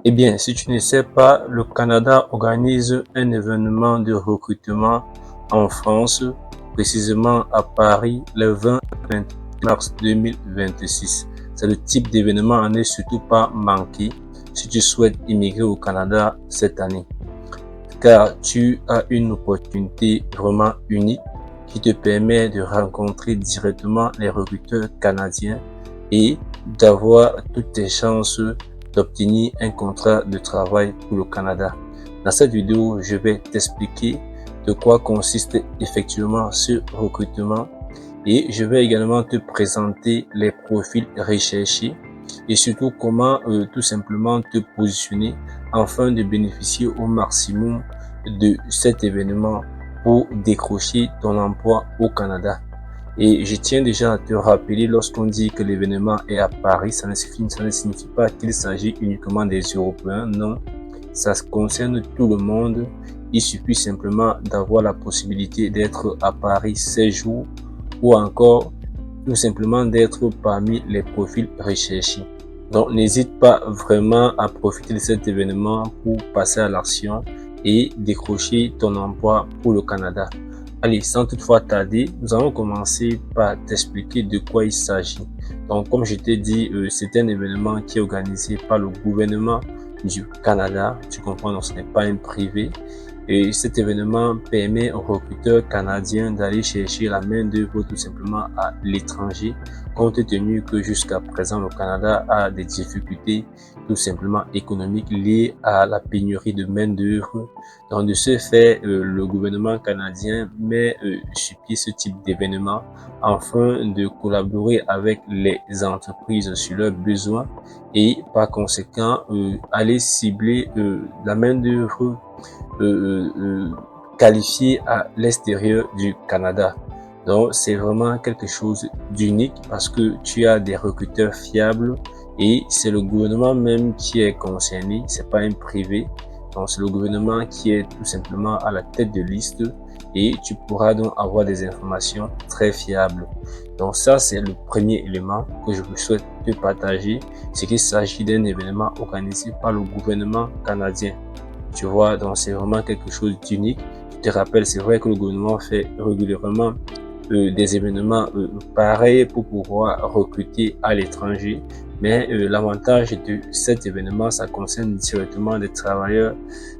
Eh bien, si tu ne sais pas, le Canada organise un événement de recrutement en France, précisément à Paris, le 20 et 21 mars 2026. C'est le type d'événement à ne surtout pas manquer si tu souhaites immigrer au Canada cette année, car tu as une opportunité vraiment unique qui te permet de rencontrer directement les recruteurs canadiens et d'avoir toutes tes chances d'obtenir un contrat de travail pour le Canada. Dans cette vidéo, je vais t'expliquer de quoi consiste effectivement ce recrutement et je vais également te présenter les profils recherchés et surtout comment tout simplement te positionner afin de bénéficier au maximum de cet événement pour décrocher ton emploi au Canada. Et je tiens déjà à te rappeler, lorsqu'on dit que l'événement est à Paris, ça ne signifie pas qu'il s'agit uniquement des Européens, non, ça concerne tout le monde. Il suffit simplement d'avoir la possibilité d'être à Paris 16 jours ou encore tout simplement d'être parmi les profils recherchés. Donc n'hésite pas vraiment à profiter de cet événement pour passer à l'action et décrocher ton emploi pour le Canada. Allez, sans toutefois tarder, nous allons commencer par t'expliquer de quoi il s'agit. Donc, comme je t'ai dit, c'est un événement qui est organisé par le gouvernement du Canada. Tu comprends, donc ce n'est pas un privé. Et cet événement permet aux recruteurs canadiens d'aller chercher la main-d'œuvre tout simplement à l'étranger, compte tenu que jusqu'à présent, le Canada a des difficultés tout simplement économiques liées à la pénurie de main-d'œuvre. Donc, de ce fait, le gouvernement canadien met sur pied ce type d'événement afin de collaborer avec les entreprises sur leurs besoins et par conséquent, aller cibler la main-d'œuvre qualifié à l'extérieur du Canada. Donc, c'est vraiment quelque chose d'unique parce que tu as des recruteurs fiables et c'est le gouvernement même qui est concerné, c'est pas un privé. Donc, c'est le gouvernement qui est tout simplement à la tête de liste et tu pourras donc avoir des informations très fiables. Donc, ça, c'est le premier élément que je souhaite te partager, c'est qu'il s'agit d'un événement organisé par le gouvernement canadien. Tu vois, donc c'est vraiment quelque chose d'unique. Je te rappelle, c'est vrai que le gouvernement fait régulièrement des événements pareils pour pouvoir recruter à l'étranger. Mais l'avantage de cet événement, ça concerne directement des travailleurs,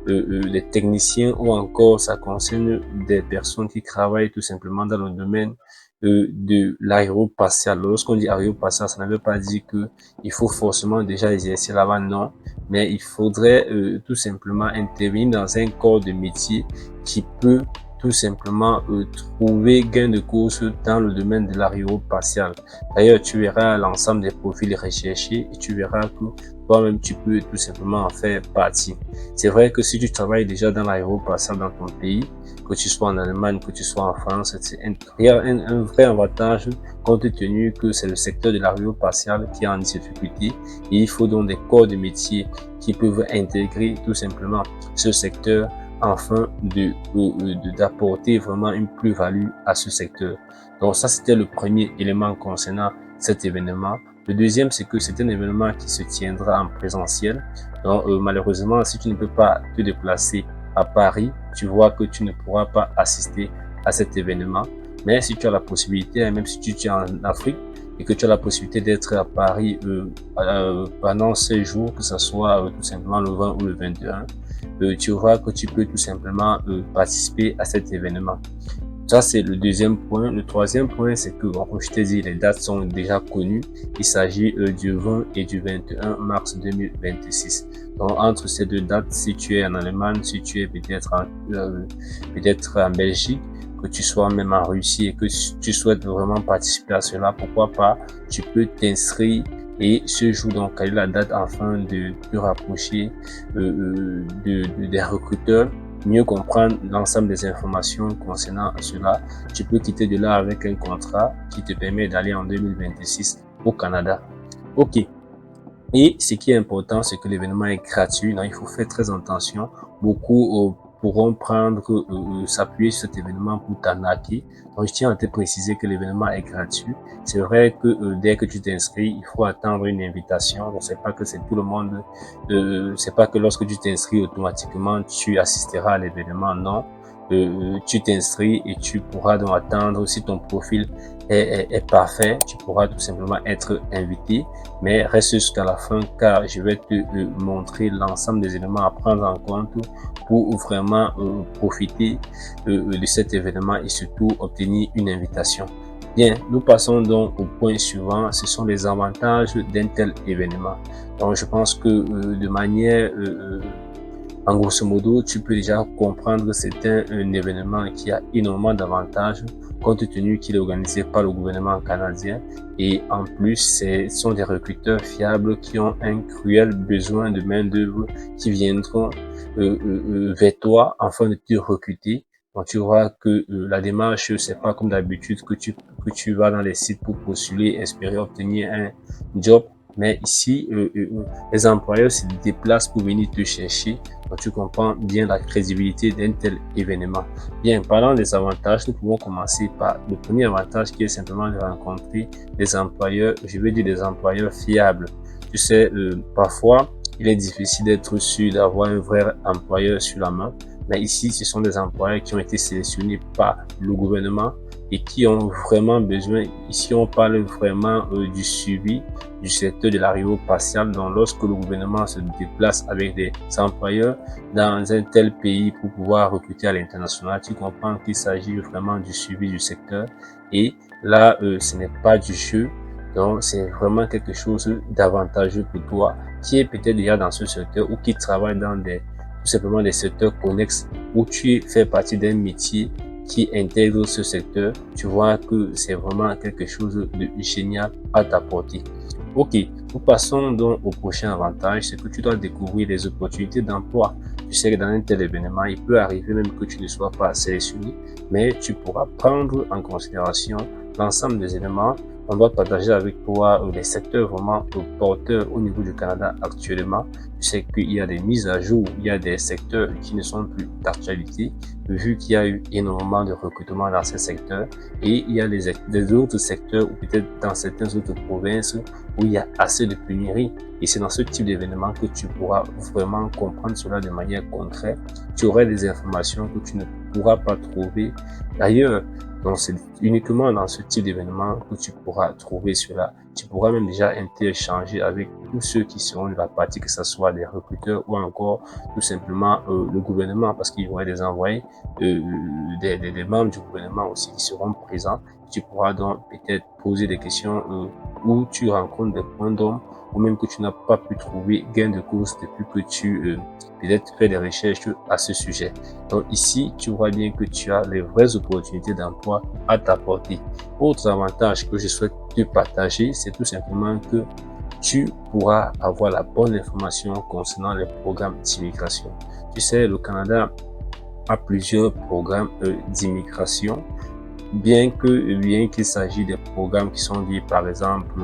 des techniciens ou encore ça concerne des personnes qui travaillent tout simplement dans le domaine de l'aérospatial. Lorsqu'on dit aérospatial, ça ne veut pas dire que il faut forcément déjà exercer là-bas, non. Mais il faudrait tout simplement intervenir dans un corps de métier qui peut tout simplement trouver gain de cause dans le domaine de l'aérospatial. D'ailleurs, tu verras l'ensemble des profils recherchés et tu verras que toi-même, tu peux tout simplement en faire partie. C'est vrai que si tu travailles déjà dans l'aérospatial dans ton pays, que tu sois en Allemagne, que tu sois en France, il y a un vrai avantage compte tenu que c'est le secteur de l'aérospatial qui est en difficulté et il faut donc des corps de métier qui peuvent intégrer tout simplement ce secteur afin d'apporter vraiment une plus-value à ce secteur. Donc ça, c'était le premier élément concernant cet événement. Le deuxième, c'est que c'est un événement qui se tiendra en présentiel. Donc malheureusement, si tu ne peux pas te déplacer à Paris, tu vois que tu ne pourras pas assister à cet événement. Mais si tu as la possibilité, même si tu es en Afrique et que tu as la possibilité d'être à Paris pendant 16 jours, que ce soit tout simplement le 20 ou le 21, tu vois que tu peux tout simplement participer à cet événement. Ça, c'est le deuxième point. Le troisième point, c'est que, comme je t'ai dit, les dates sont déjà connues. Il s'agit du 20 et du 21 mars 2026. Donc, entre ces deux dates, si tu es en Allemagne, si tu es peut-être en Belgique, que tu sois même en Russie et que tu souhaites vraiment participer à cela, pourquoi pas, tu peux t'inscrire et ce jour donc quelle est la date afin de te rapprocher des recruteurs, mieux comprendre l'ensemble des informations concernant cela. Tu peux quitter de là avec un contrat qui te permet d'aller en 2026 au Canada. Ok. Et ce qui est important, c'est que l'événement est gratuit. Donc, il faut faire très attention. Beaucoup pourront s'appuyer sur cet événement pour t'arnaquer. Donc, je tiens à te préciser que l'événement est gratuit. C'est vrai que dès que tu t'inscris, il faut attendre une invitation. Donc, c'est pas que c'est tout le monde, c'est pas que lorsque tu t'inscris automatiquement, tu assisteras à l'événement. Non. Tu t'inscris et tu pourras donc attendre. Si ton profil est parfait, tu pourras tout simplement être invité, mais reste jusqu'à la fin car je vais te montrer l'ensemble des éléments à prendre en compte pour vraiment profiter de cet événement et surtout obtenir une invitation. Bien, nous passons donc au point suivant, ce sont les avantages d'un tel événement. Donc je pense que de manière en grosso modo, tu peux déjà comprendre que c'est un événement qui a énormément d'avantages compte tenu qu'il est organisé par le gouvernement canadien et en plus, ce sont des recruteurs fiables qui ont un cruel besoin de main-d'œuvre qui viendront vers toi afin de te recruter. Donc, tu vois que la démarche, c'est pas comme d'habitude que tu vas dans les sites pour postuler, espérer obtenir un job. Mais ici, les employeurs se déplacent pour venir te chercher. Donc, tu comprends bien la crédibilité d'un tel événement. Bien, parlant des avantages, nous pouvons commencer par le premier avantage qui est simplement de rencontrer des employeurs, je veux dire des employeurs fiables. Tu sais, parfois, il est difficile d'être sûr d'avoir un vrai employeur sur la main. Mais ici, ce sont des employeurs qui ont été sélectionnés par le gouvernement et qui ont vraiment besoin, ici on parle vraiment du suivi du secteur de l'aérospatial. Donc lorsque le gouvernement se déplace avec des employeurs dans un tel pays pour pouvoir recruter à l'international, tu comprends qu'il s'agit vraiment du suivi du secteur et là ce n'est pas du jeu. Donc c'est vraiment quelque chose d'avantageux pour toi qui est peut-être déjà dans ce secteur ou qui travaille dans tout simplement des secteurs connexes où tu fais partie d'un métier qui intègre ce secteur. Tu vois que c'est vraiment quelque chose de génial à t'apporter. Ok, nous passons donc au prochain avantage, c'est que tu dois découvrir les opportunités d'emploi. Tu sais que dans un tel événement, il peut arriver même que tu ne sois pas sélectionné, mais tu pourras prendre en considération l'ensemble des éléments. On va partager avec toi les secteurs vraiment porteurs au niveau du Canada actuellement. Tu sais qu'il y a des mises à jour, il y a des secteurs qui ne sont plus d'actualité, vu qu'il y a eu énormément de recrutement dans ces secteurs. Et il y a des autres secteurs, ou peut-être dans certaines autres provinces, où il y a assez de pénurie. Et c'est dans ce type d'événement que tu pourras vraiment comprendre cela de manière concrète. Tu auras des informations que tu ne pourras pas trouver ailleurs. Donc, c'est uniquement dans ce type d'événement que tu pourras trouver cela. Tu pourras même déjà interchanger avec tous ceux qui seront de la partie, que ce soit des recruteurs ou encore tout simplement le gouvernement, parce qu'il y aura des envoyés, des membres du gouvernement aussi qui seront présents. Tu pourras donc peut-être poser des questions où tu rencontres des points d'ombre ou même que tu n'as pas pu trouver gain de cause depuis que tu peut-être fais des recherches à ce sujet. Donc ici, tu vois bien que tu as les vraies opportunités d'emploi à t'apporter. Autre avantage que je souhaite te partager, c'est tout simplement que tu pourras avoir la bonne information concernant les programmes d'immigration. Tu sais, le Canada a plusieurs programmes d'immigration. Bien qu'il s'agisse des programmes qui sont liés par exemple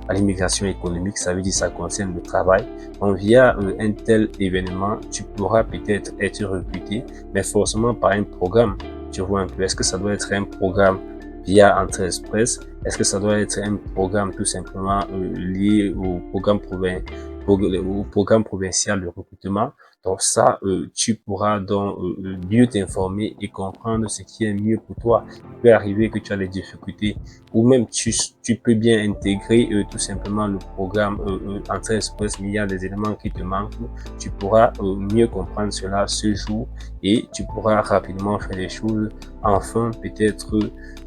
à l'immigration économique, ça veut dire ça concerne le travail. Donc via un tel événement, tu pourras peut-être être recruté, mais forcément par un programme. Tu vois un peu, est-ce que ça doit être un programme via Entrée Express? Est-ce que ça doit être un programme tout simplement lié au programme provincial de recrutement? Donc ça, tu pourras donc mieux t'informer et comprendre ce qui est mieux pour toi. Il peut arriver que tu as des difficultés ou même tu peux bien intégrer tout simplement le programme Entrée Express, mais il y a des éléments qui te manquent. Tu pourras mieux comprendre cela ce jour et tu pourras rapidement faire les choses afin peut-être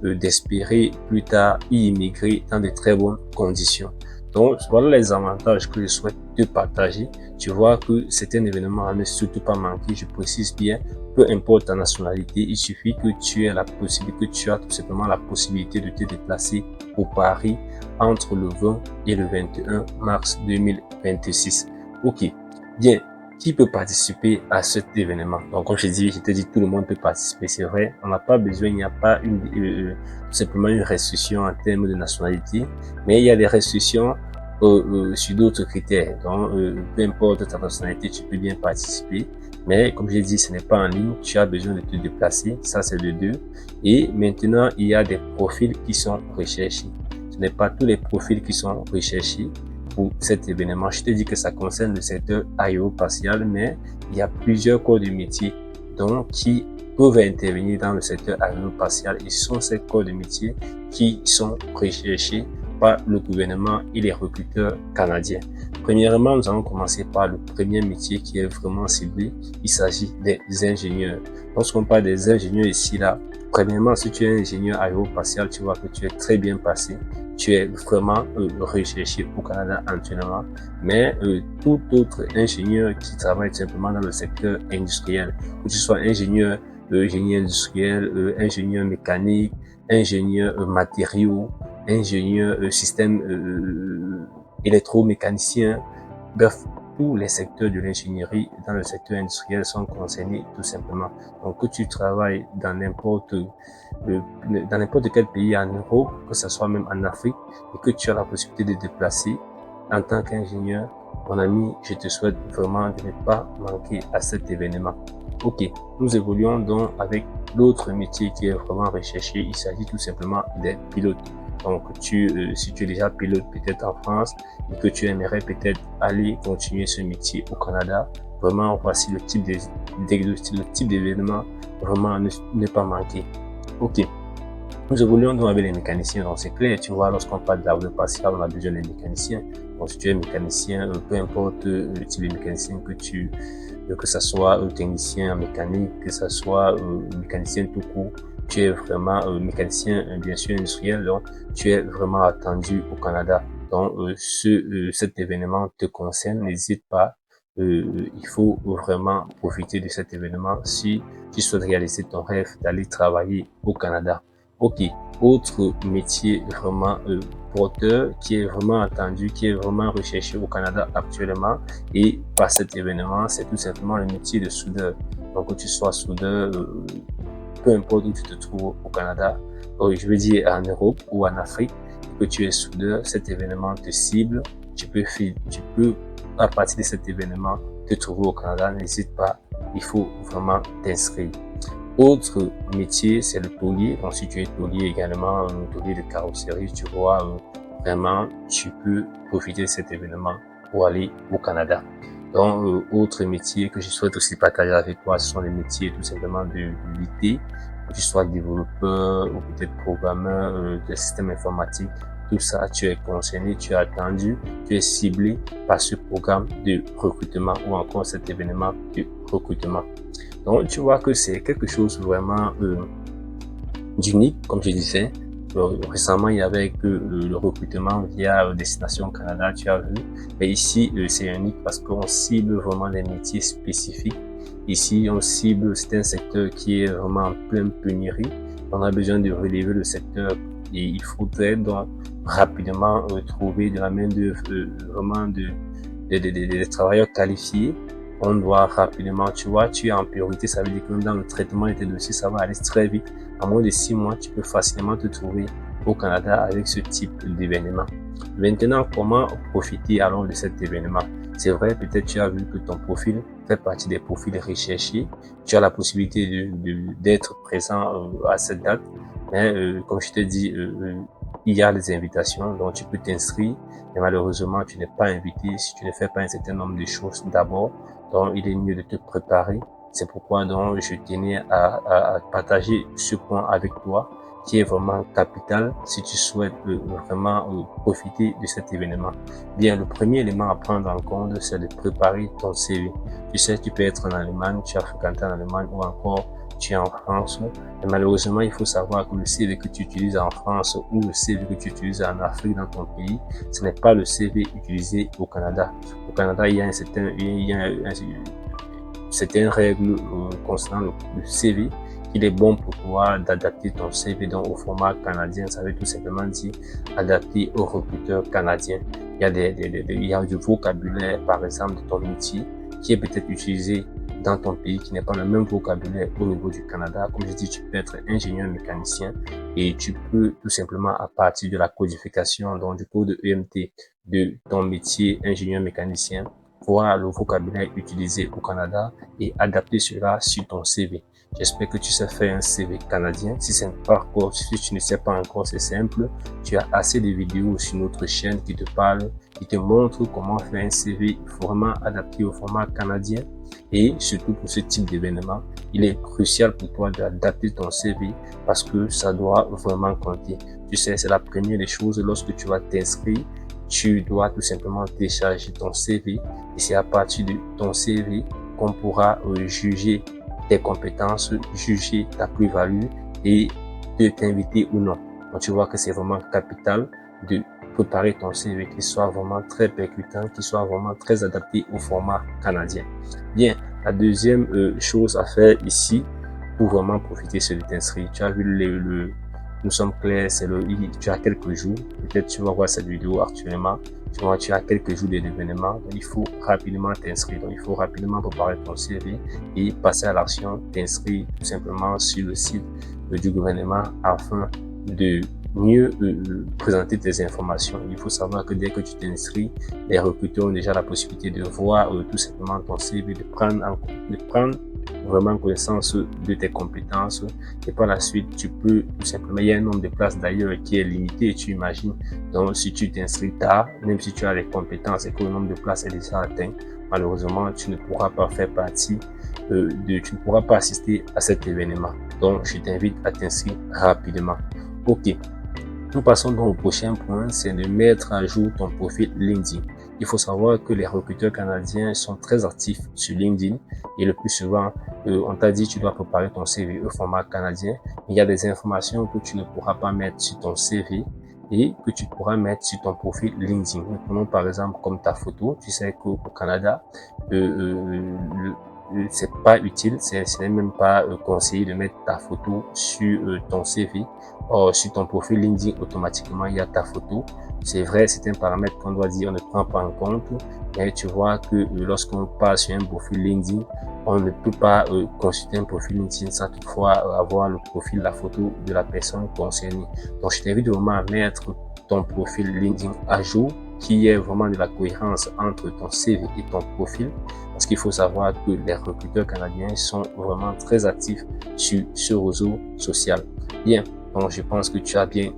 d'espérer plus tard y immigrer dans de très bonnes conditions. Donc, voilà les avantages que je souhaite te partager. Tu vois que c'est un événement à ne surtout pas manquer. Je précise bien, peu importe ta nationalité, il suffit que tu aies que tu as tout simplement la possibilité de te déplacer au Paris entre le 20 et le 21 mars 2026. Ok, bien. Qui peut participer à cet événement? Donc, comme je te dis, tout le monde peut participer. C'est vrai, on n'a pas besoin, il n'y a pas simplement une restriction en termes de nationalité, mais il y a des restrictions sur d'autres critères. Donc, peu importe ta nationalité, tu peux bien participer. Mais comme j'ai dit, ce n'est pas en ligne, tu as besoin de te déplacer, ça c'est de deux. Et maintenant, il y a des profils qui sont recherchés. Ce n'est pas tous les profils qui sont recherchés pour cet événement. Je te dis que ça concerne le secteur aérospatial, mais il y a plusieurs corps de métier donc qui peuvent intervenir dans le secteur aérospatial et ce sont ces corps de métier qui sont recherchés par le gouvernement et les recruteurs canadiens. Premièrement, nous allons commencer par le premier métier qui est vraiment ciblé. Il s'agit des ingénieurs. Lorsqu'on parle des ingénieurs ici, là, premièrement, si tu es ingénieur aérospatial, tu vois que tu es très bien passé. Tu es vraiment recherché au Canada actuellement. Mais tout autre ingénieur qui travaille simplement dans le secteur industriel, que tu sois ingénieur, génie industriel, ingénieur mécanique, ingénieur matériaux, ingénieur système électromécanicien, bref, tous les secteurs de l'ingénierie dans le secteur industriel sont concernés tout simplement. Donc que tu travailles dans n'importe quel pays en Europe, que ce soit même en Afrique, et que tu as la possibilité de te déplacer en tant qu'ingénieur, mon ami, je te souhaite vraiment de ne pas manquer à cet événement. Ok, nous évoluons donc avec l'autre métier qui est vraiment recherché. Il s'agit tout simplement des pilotes. Donc, si tu es déjà pilote peut-être en France et que tu aimerais peut-être aller continuer ce métier au Canada, vraiment, voici le type d'événement, vraiment ne pas manquer. Ok. Nous évoluons donc avec les mécaniciens, donc c'est clair, tu vois, lorsqu'on parle d'aérospatial, on a besoin des mécaniciens. Donc si tu es mécanicien, peu importe le type de mécanicien que ce soit technicien en mécanique, que ce soit mécanicien tout court, tu es vraiment mécanicien bien sûr industriel, donc tu es vraiment attendu au Canada. Donc cet événement te concerne, n'hésite pas. Il faut vraiment profiter de cet événement si tu souhaites réaliser ton rêve d'aller travailler au Canada. Ok, autre métier vraiment porteur qui est vraiment attendu, qui est vraiment recherché au Canada actuellement et par cet événement, c'est tout simplement le métier de soudeur. Donc que tu sois soudeur, peu importe où tu te trouves au Canada, je veux dire en Europe ou en Afrique, que tu es soudeur, cet événement te cible, tu peux à partir de cet événement te trouver au Canada, n'hésite pas, il faut vraiment t'inscrire. Autre métier, c'est le taulier. Donc, si tu es taulier également, taulier de carrosserie, tu vois, vraiment, tu peux profiter de cet événement pour aller au Canada. Donc, autre métier que je souhaite aussi partager avec toi, ce sont les métiers tout simplement de l'IT, que tu sois développeur ou peut-être programmeur de système informatique. Tout ça, tu es concerné, tu es attendu, tu es ciblé par ce programme de recrutement ou encore cet événement de recrutement. Donc, tu vois que c'est quelque chose vraiment d'unique, comme je disais. Récemment, il y avait que le recrutement via Destination Canada, tu as vu. Mais ici, c'est unique parce qu'on cible vraiment des métiers spécifiques. Ici, on cible, c'est un secteur qui est vraiment en pleine pénurie. On a besoin de relever le secteur et il faudrait donc rapidement trouver de la main-d'œuvre, vraiment des travailleurs qualifiés. On doit rapidement, tu vois, tu es en priorité, ça veut dire que dans le traitement de tes dossiers, ça va aller très vite. En moins de 6 mois, tu peux facilement te trouver au Canada avec ce type d'événement. Maintenant, comment profiter alors de cet événement? C'est vrai, peut-être tu as vu que ton profil fait partie des profils recherchés. Tu as la possibilité d'être présent à cette date. Mais comme je te dis, il y a les invitations, donc tu peux t'inscrire. Mais malheureusement, tu n'es pas invité si tu ne fais pas un certain nombre de choses d'abord. Donc, il est mieux de te préparer. C'est pourquoi donc je tenais à partager ce point avec toi qui est vraiment capital si tu souhaites vraiment profiter de cet événement. Bien, le premier élément à prendre en compte, c'est de préparer ton CV. Tu sais, tu peux être en Allemagne, tu as fréquenté en Allemagne ou encore tu es en France. Mais malheureusement, il faut savoir que le CV que tu utilises en France ou le CV que tu utilises en Afrique dans ton pays, ce n'est pas le CV utilisé au Canada. Au Canada, il y a certaines règles concernant le CV. Il est bon pour toi d'adapter ton CV donc au format canadien. Ça veut tout simplement dire adapter aux recruteurs canadiens. Il y a du vocabulaire, par exemple, de ton métier qui est peut-être utilisé dans ton pays, qui n'est pas le même vocabulaire au niveau du Canada. Comme je dis, tu peux être ingénieur mécanicien et tu peux tout simplement, à partir de la codification, donc du code EMT de ton métier ingénieur mécanicien, voir le vocabulaire utilisé au Canada et adapter cela sur ton CV. J'espère que tu sais faire un CV canadien. Si tu ne sais pas encore, c'est simple. Tu as assez de vidéos sur notre chaîne qui te parlent, qui te montrent comment faire un CV vraiment adapté au format canadien. Et surtout pour ce type d'événement, il est crucial pour toi d'adapter ton CV parce que ça doit vraiment compter. Tu sais, c'est la première des choses lorsque tu vas t'inscrire. Tu dois tout simplement télécharger ton CV et c'est à partir de ton CV qu'on pourra juger tes compétences, juger ta plus-value et de t'inviter ou non. Donc tu vois que c'est vraiment capital de préparer ton CV qui soit vraiment très percutant, qui soit vraiment très adapté au format canadien. Bien, la deuxième chose à faire ici pour vraiment profiter, c'est de t'inscrire. Tu as vu nous sommes clairs, tu as quelques jours, peut-être tu vas voir cette vidéo actuellement, tu as quelques jours de l'événement, donc il faut rapidement t'inscrire, donc il faut rapidement préparer ton CV et passer à l'action, t'inscrire tout simplement sur le site du gouvernement afin de mieux présenter tes informations. Il faut savoir que dès que tu t'inscris, les recruteurs ont déjà la possibilité de voir tout simplement ton CV, de prendre vraiment connaissance de tes compétences et par la suite tu peux tout simplement, il y a un nombre de places d'ailleurs qui est limité, tu imagines, donc si tu t'inscris tard, même si tu as les compétences et que le nombre de places est déjà atteint, malheureusement tu ne pourras pas faire partie tu ne pourras pas assister à cet événement. Donc je t'invite à t'inscrire rapidement. Ok, nous passons donc au prochain point, c'est de mettre à jour ton profil LinkedIn. Il faut savoir que les recruteurs canadiens sont très actifs sur LinkedIn et le plus souvent, on t'a dit tu dois préparer ton CV au format canadien. Il y a des informations que tu ne pourras pas mettre sur ton CV et que tu pourras mettre sur ton profil LinkedIn. Nous prenons par exemple comme ta photo. Tu sais qu'au Canada, c'est pas utile, c'est même pas conseillé de mettre ta photo sur ton CV. Or, sur ton profil LinkedIn, automatiquement, il y a ta photo. C'est vrai, c'est un paramètre qu'on doit dire, on ne prend pas en compte. Mais tu vois que lorsqu'on passe sur un profil LinkedIn, on ne peut pas consulter un profil LinkedIn sans toutefois avoir le profil, la photo de la personne concernée. Donc, je t'invite vraiment à mettre ton profil LinkedIn à jour, qui est vraiment de la cohérence entre ton CV et ton profil. Parce qu'il faut savoir que les recruteurs canadiens sont vraiment très actifs sur ce réseau social. Bien. Donc, je pense que tu as bien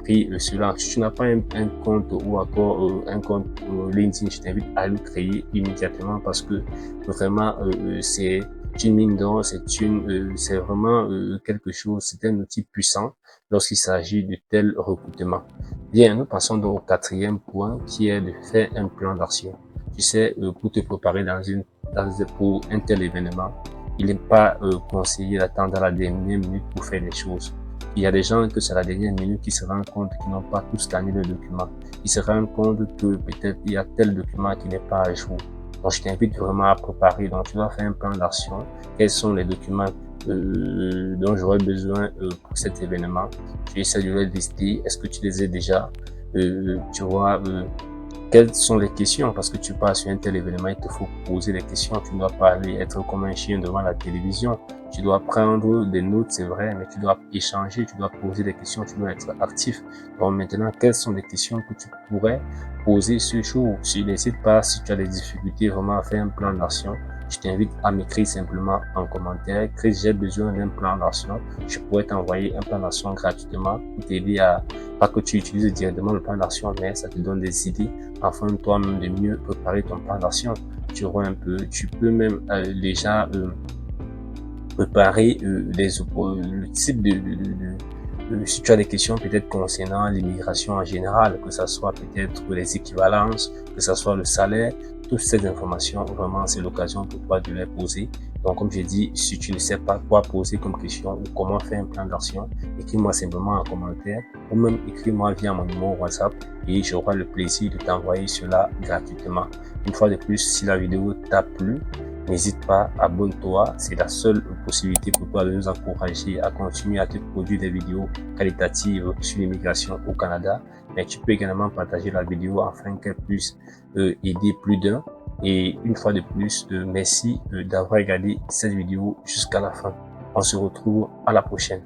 pris cela. Si tu n'as pas un compte ou encore un compte LinkedIn, je t'invite à le créer immédiatement parce que vraiment, c'est une mine d'or, c'est vraiment quelque chose, c'est un outil puissant lorsqu'il s'agit de tel recrutement. Bien, nous passons donc au quatrième point qui est de faire un plan d'action. Tu sais, pour te préparer pour un tel événement, il n'est pas conseillé d'attendre à la dernière minute pour faire les choses. Il y a des gens que c'est la dernière minute qui se rendent compte qu'ils n'ont pas tout scanné le document. Ils se rendent compte que peut-être il y a tel document qui n'est pas à jour. Donc, je t'invite vraiment à préparer. Donc, tu dois faire un plan d'action. Quels sont les documents dont j'aurais besoin pour cet événement? Tu essaies de les lister. Est-ce que tu les as déjà? Tu vois, quelles sont les questions? Parce que tu pars sur un tel événement, il te faut poser des questions. Tu ne dois pas aller être comme un chien devant la télévision. Tu dois prendre des notes, c'est vrai, mais tu dois échanger, tu dois poser des questions, tu dois être actif. Donc maintenant, quelles sont les questions que tu pourrais poser ce jour? N'hésite pas, si tu as des difficultés vraiment à faire un plan d'action, je t'invite à m'écrire simplement en commentaire. Chris, j'ai besoin d'un plan d'action. Je pourrais t'envoyer un plan d'action gratuitement pour t'aider à, pas que tu utilises directement le plan d'action, mais ça te donne des idées afin toi-même de mieux préparer ton plan d'action. Tu vois un peu, tu peux même déjà préparer le type si tu as des questions peut-être concernant l'immigration en général, que ce soit peut-être les équivalences, que ce soit le salaire, toutes ces informations, vraiment, c'est l'occasion pour toi de les poser. Donc, comme j'ai dit, si tu ne sais pas quoi poser comme question ou comment faire un plan d'action, écris-moi simplement en commentaire ou même écris-moi via mon numéro WhatsApp et j'aurai le plaisir de t'envoyer cela gratuitement. Une fois de plus, si la vidéo t'a plu, n'hésite pas, abonne-toi, c'est la seule possibilité pour toi de nous encourager à continuer à te produire des vidéos qualitatives sur l'immigration au Canada. Mais tu peux également partager la vidéo afin qu'elle puisse aider plus d'un. Et une fois de plus, merci d'avoir regardé cette vidéo jusqu'à la fin. On se retrouve à la prochaine.